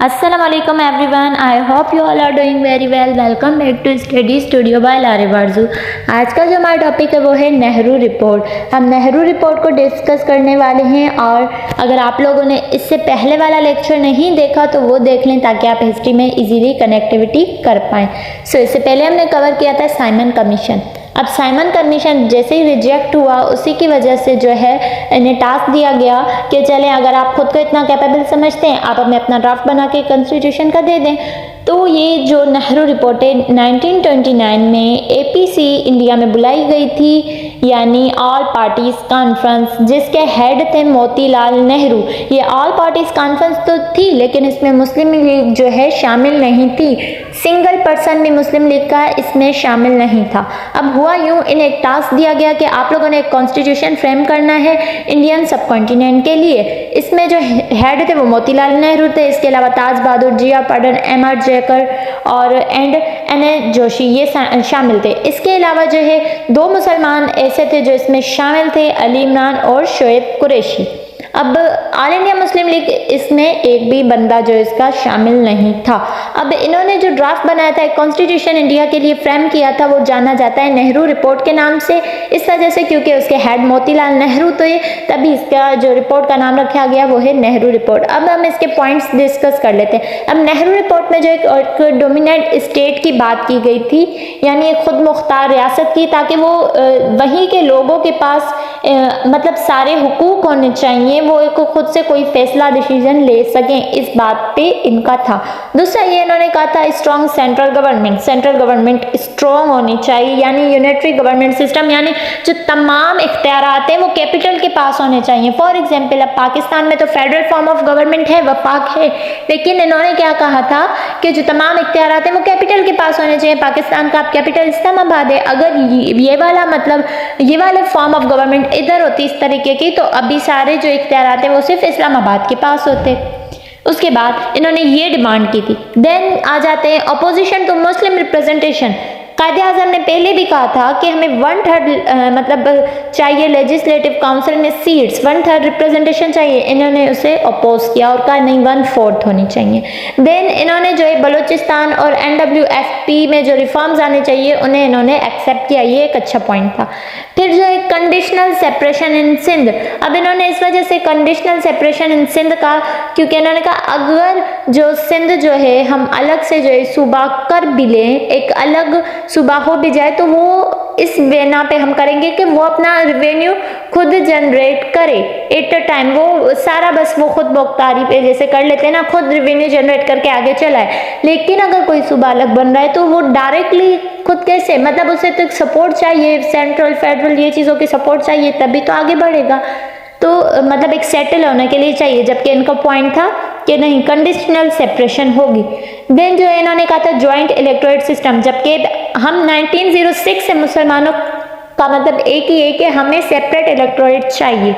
Assalamualaikum everyone. I hope you all are doing very well. Welcome back to Study Studio by लारे बारजू। आज का जो हमारा topic है वो है नेहरू रिपोर्ट। हम नेहरू रिपोर्ट को डिस्कस करने वाले हैं और अगर आप लोगों ने इससे पहले वाला लेक्चर नहीं देखा तो वो देख लें ताकि आप हिस्ट्री में इजीली कनेक्टिविटी कर पाएँ। इससे पहले हमने कवर किया था साइमन कमीशन। अब साइमन कमीशन जैसे ही रिजेक्ट हुआ उसी की वजह से जो है इन्हें टास्क दिया गया कि चलें अगर आप खुद को इतना कैपेबल समझते हैं आप हमें अपना ड्राफ्ट बना के कॉन्स्टिट्यूशन का दे दें। तो ये जो नेहरू रिपोर्ट है 1929 में एपीसी इंडिया में बुलाई गई थी, यानी ऑल पार्टीज कॉन्फ्रेंस, जिसके हेड थे मोतीलाल नेहरू। ये ऑल पार्टीज कॉन्फ्रेंस तो थी लेकिन इसमें मुस्लिम लीग जो है शामिल नहीं थी। सिंगल पर्सन भी मुस्लिम लीग का इसमें शामिल नहीं था। अब हुआ यूँ, इन्हें एक टास्क दिया गया कि आप लोगों ने एक कॉन्स्टिट्यूशन फ्रेम करना है इंडियन सब कॉन्टिनेंट के लिए। इसमें जो हेड थे वो मोतीलाल नेहरू थे। इसके अलावा ताज बहादुर, जिया पठान, एम.आर. जयकर और एन.ए. जोशी ये शामिल थे। इसके अलावा जो है दो मुसलमान ऐसे थे जो इसमें शामिल थे, अली इमरान और शोएब कुरैशी। अब ऑल इंडिया मुस्लिम लीग इसमें एक भी बंदा जो इसका शामिल नहीं था। अब इन्होंने जो ड्राफ्ट बनाया था एक कॉन्स्टिट्यूशन इंडिया के लिए फ्रेम किया था वो जाना जाता है नेहरू रिपोर्ट के नाम से, इस वजह से क्योंकि उसके हेड मोतीलाल नेहरू थे तभी इसका जो रिपोर्ट का नाम रखा गया वो है नेहरू रिपोर्ट। अब हम इसके पॉइंट्स डिस्कस कर लेते हैं। अब नेहरू रिपोर्ट में जो एक डोमिनेंट स्टेट की बात की गई थी, यानी एक खुद मुख्तार रियासत की, ताकि वो वहीं के लोगों के पास मतलब सारे हुकूक होने चाहिए, वो एक खुद से कोई फैसला डिसीजन ले सकें, इस बात पे इनका था। दूसरा ये इन्होंने कहा था स्ट्रॉन्ग सेंट्रल गवर्नमेंट स्ट्रॉन्ग होनी चाहिए, यानी यूनिटरी गवर्नमेंट सिस्टम, यानी जो तमाम इख्तियारात हैं वो कैपिटल के पास होने चाहिए। फॉर एग्जाम्पल अब पाकिस्तान में तो फेडरल फॉर्म ऑफ गवर्नमेंट है, वफाक है, लेकिन इन्होंने क्या कहा था कि जो तमाम इख्तियारात हैं वो कैपिटल के पास होने चाहिए। पाकिस्तान का कैपिटल इस्लामाबाद है। अगर ये वाला मतलब ये वाले फॉर्म ऑफ गवर्नमेंट इधर होती इस तरीके की तो अभी सारे जो इख्तियारात हैं वो सिर्फ इस्लामाबाद के पास होते। उसके बाद इन्होंने ये डिमांड की थी। देन आ जाते हैं अपोजिशन टू मुस्लिम रिप्रेजेंटेशन। कायदे आज़म ने पहले भी कहा था कि हमें 1/3 मतलब चाहिए लेजिस्लेटिव काउंसिल में सीट्स, 1/3 रिप्रेजेंटेशन चाहिए। इन्होंने उसे अपोज किया और कहा नहीं 1/4 होनी चाहिए। देन इन्होंने जो है बलूचिस्तान और NWFP में जो रिफॉर्म्स आने चाहिए उन्हें इन्होंने एक्सेप्ट किया, ये एक अच्छा पॉइंट था। फिर जो है कंडीशनल सेपरेशन इन सिंध। अब इन्होंने इस वजह से कंडीशनल सेपरेशन इन सिंध का, क्योंकि इन्होंने कहा अगर जो सिंध जो है हम अलग से जो है सूबा कर भी लें, एक अलग सूबा हो भी जाए, तो वो इस बिना पे हम करेंगे कि वो अपना रेवेन्यू खुद जनरेट करे एट अ टाइम। वो सारा बस वो खुद मुख्तारी पे जैसे कर लेते हैं ना, खुद रेवेन्यू जनरेट करके आगे चलाए। लेकिन अगर कोई सूबा अलग बन रहा है तो वो डायरेक्टली खुद कैसे, मतलब उसे तो सपोर्ट चाहिए, सेंट्रल फेडरल ये चीज़ों की सपोर्ट चाहिए तभी तो आगे बढ़ेगा। तो मतलब एक सेटल होने के लिए चाहिए, जबकि इनका पॉइंट था कि नहीं कंडीशनल सेपरेशन होगी। देन जो इन्होंने कहा था जॉइंट इलेक्टोरेट सिस्टम, जबकि हम 1906 से मुसलमानों का मतलब एक ही है कि हमें सेपरेट इलेक्टोरेट चाहिए।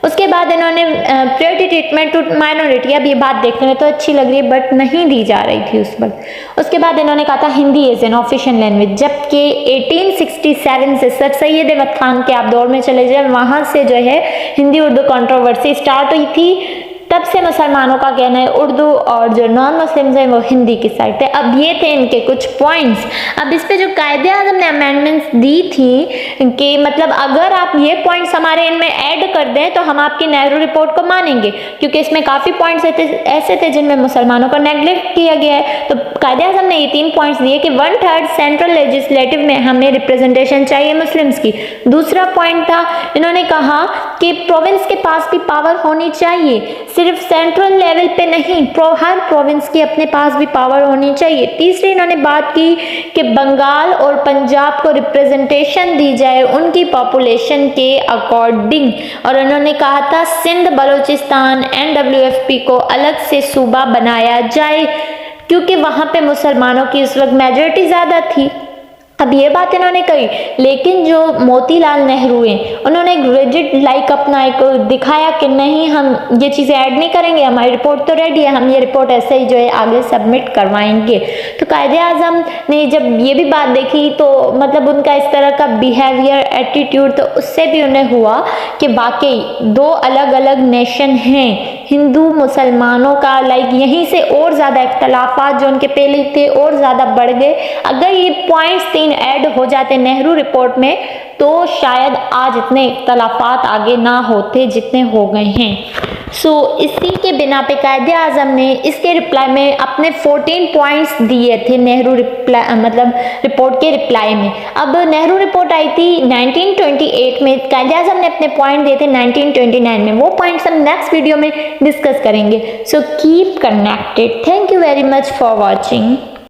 उसके बाद इन्होंने प्रायोरिटी ट्रीटमेंट टू माइनॉरिटी, अब ये बात देखने में तो अच्छी लग रही है बट नहीं दी जा रही थी उस वक्त। उसके बाद इन्होंने कहा था Hindi as an official language, जबकि 1867 से सर सैयद अहमद खान के आप दौर में चले जाए, वहाँ से जो है हिंदी उर्दू कंट्रोवर्सी स्टार्ट हुई थी। तब से मुसलमानों का कहना है उर्दू और जो नॉन मुस्लिम्स हैं वो हिंदी की साइड थे। अब ये थे इनके कुछ पॉइंट्स। अब इस पे जो कायदे आज़म ने अमेंडमेंट्स दी थी कि मतलब अगर आप ये पॉइंट्स हमारे इनमें ऐड कर दें तो हम आपकी नेहरू रिपोर्ट को मानेंगे, क्योंकि इसमें काफ़ी पॉइंट्स ऐसे थे जिनमें मुसलमानों को नेगलेक्ट किया गया है। तो कायदे आज़म ने ये 3 पॉइंट्स दिए कि 1/3 सेंट्रल लेजिस्लेटिव में हमें रिप्रेजेंटेशन चाहिए मुस्लिम्स की। दूसरा पॉइंट था इन्होंने कहा कि प्रोविंस के पास भी पावर होनी चाहिए, सिर्फ सेंट्रल लेवल पे नहीं, हर प्रोविंस की अपने पास भी पावर होनी चाहिए। तीसरी इन्होंने बात की कि बंगाल और पंजाब को रिप्रेजेंटेशन दी जाए उनकी पॉपुलेशन के अकॉर्डिंग, और उन्होंने कहा था सिंध बलूचिस्तान NWFP को अलग से सूबा बनाया जाए क्योंकि वहाँ पे मुसलमानों की उस वक्त मेजॉरिटी ज़्यादा थी। अब ये बात इन्होंने कही, लेकिन जो मोतीलाल नेहरू हैं उन्होंने एक रिजिड लाइक अपना एक दिखाया कि नहीं हम ये चीज़ें ऐड नहीं करेंगे, हमारी रिपोर्ट तो रेडी है, हम ये रिपोर्ट ऐसे ही जो है आगे सबमिट करवाएंगे। तो कायदे आज़म ने जब ये भी बात देखी तो मतलब उनका इस तरह का बिहेवियर एटीट्यूड, तो उससे भी उन्हें हुआ कि वाकई दो अलग अलग नेशन हैं, हिंदू मुसलमानों का लाइक यहीं से और ज़्यादा इख्तलाफात जो उनके पहले थे और ज़्यादा बढ़ गए। अगर ये पॉइंट्स 3 ऐड हो जाते नेहरू रिपोर्ट में तो शायद आज इतने इख्तलाफात आगे ना होते जितने हो गए हैं। इसी के बिना पे कायदे आज़म ने इसके रिप्लाई में अपने 14 पॉइंट्स दिए थे नेहरू रिपोर्ट के रिप्लाई में। अब नेहरू रिपोर्ट आई थी 1928 में, कायदे आज़म ने अपने पॉइंट दिए थे 1929 में। वो पॉइंट्स हम नेक्स्ट वीडियो में डिस्कस करेंगे। So keep connected. Thank you very much for watching.